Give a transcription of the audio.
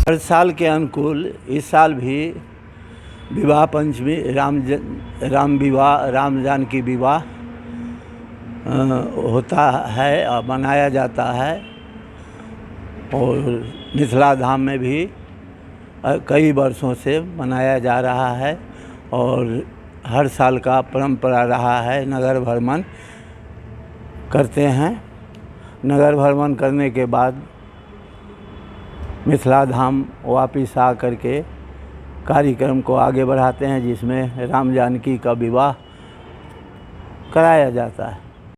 हर साल के अनुकूल इस साल भी विवाह पंचमी राम जानकी विवाह होता है और मनाया जाता है। और मिथिला धाम में भी कई वर्षों से मनाया जा रहा है और हर साल का परंपरा रहा है। नगर भ्रमण करते हैं। नगर भ्रमण करने के बाद मिथिला धाम वापिस आ करके कार्यक्रम को आगे बढ़ाते हैं, जिसमें राम जानकी का विवाह कराया जाता है।